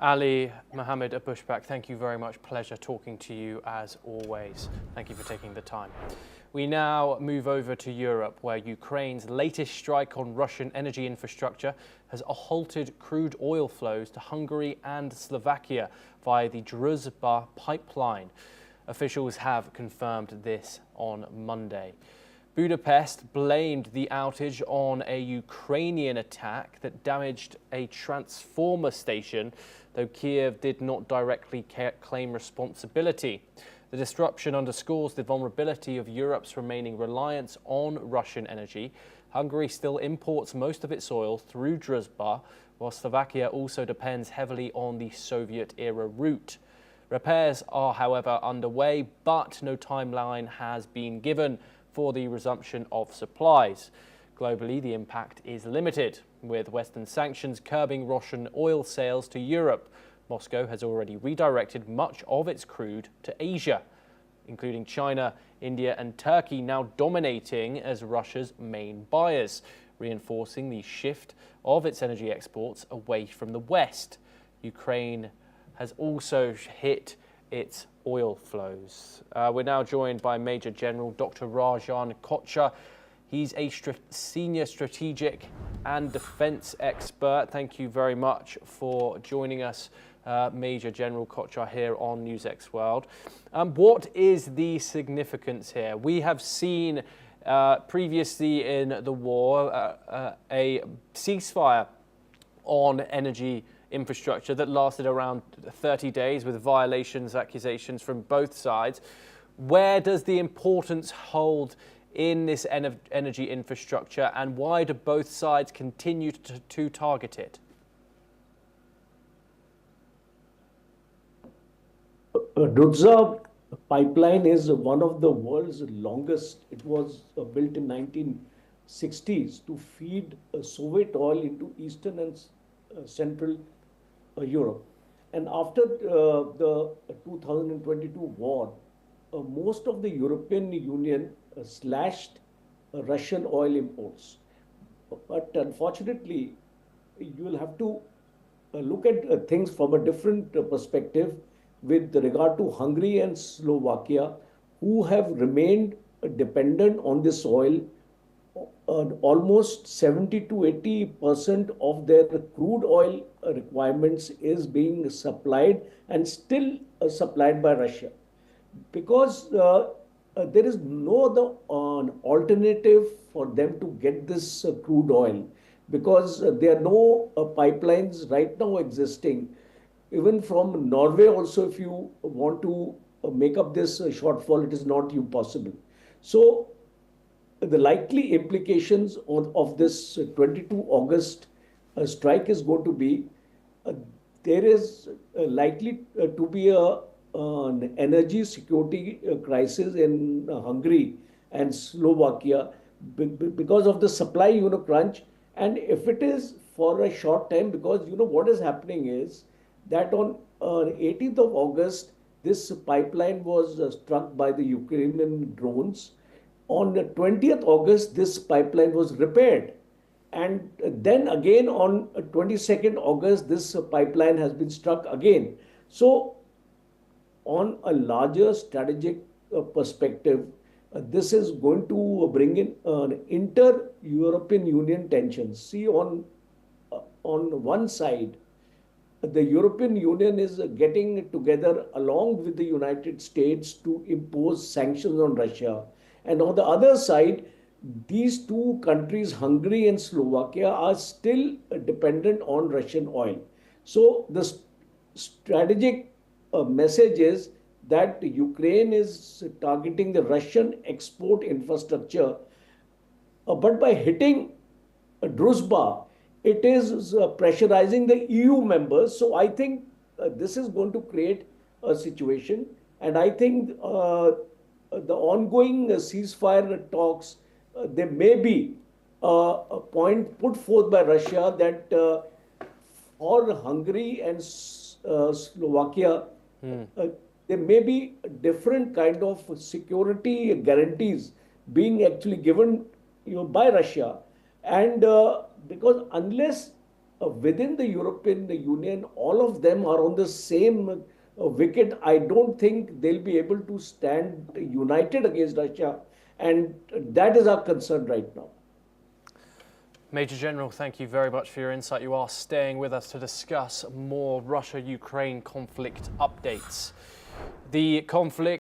Ali Mohammed Abushbak, thank you very much. Pleasure talking to you as always. Thank you for taking the time. We now move over to Europe, where Ukraine's latest strike on Russian energy infrastructure has halted crude oil flows to Hungary and Slovakia via the Druzhba pipeline. Officials have confirmed this on Monday. Budapest blamed the outage on a Ukrainian attack that damaged a transformer station, though Kyiv did not directly claim responsibility. The disruption underscores the vulnerability of Europe's remaining reliance on Russian energy. Hungary still imports most of its oil through Druzhba, while Slovakia also depends heavily on the Soviet-era route. Repairs are, however, underway, but no timeline has been given for the resumption of supplies. Globally, the impact is limited, with Western sanctions curbing Russian oil sales to Europe. Moscow has already redirected much of its crude to Asia, including China, India and Turkey, now dominating as Russia's main buyers, reinforcing the shift of its energy exports away from the West. Ukraine has also hit its oil flows. We're now joined by Major General Dr. Rajan Kochhar. He's a senior strategic and defense expert. Thank you very much for joining us, Major General Kochhar, here on NewsX World. What is the significance here? We have seen previously in the war a ceasefire on energy infrastructure that lasted around 30 days with violations, accusations from both sides. Where does the importance hold in this energy infrastructure, and why do both sides continue to target it? Druzhba pipeline is one of the world's longest. It was built in 1960s to feed Soviet oil into Eastern and Central Europe. And after the 2022 war, most of the European Union slashed Russian oil imports. But unfortunately, you will have to look at things from a different perspective with regard to Hungary and Slovakia, who have remained dependent on this oil. Almost 70 to 80% of their crude oil requirements is being supplied and still supplied by Russia, because there is no other alternative for them to get this crude oil, because there are no pipelines right now existing. Even from Norway also, if you want to make up this shortfall, it is not possible. So the likely implications of this 22 August strike is going to be there is likely to be an energy security crisis in Hungary and Slovakia because of the supply crunch. And if it is for a short time, because what is happening is that on 18th of August, this pipeline was struck by the Ukrainian drones. On the 20th August, this pipeline was repaired. And then again on 22nd August, this pipeline has been struck again. So on a larger strategic perspective, this is going to bring in inter-European Union tensions. See, on one side, the European Union is getting together along with the United States to impose sanctions on Russia. And on the other side, these two countries, Hungary and Slovakia, are still dependent on Russian oil. So the strategic message is that Ukraine is targeting the Russian export infrastructure, but by hitting Druzhba, it is pressurizing the EU members. So I think this is going to create a situation, and I think the ongoing ceasefire talks, there may be a point put forth by Russia that for Hungary and Slovakia, there may be different kind of security guarantees being actually given by Russia. And because unless within the European Union, all of them are on the same wicket. I don't think they'll be able to stand united against Russia, and that is our concern right now. Major General, thank you very much for your insight. You are staying with us to discuss more Russia-Ukraine conflict updates. The conflict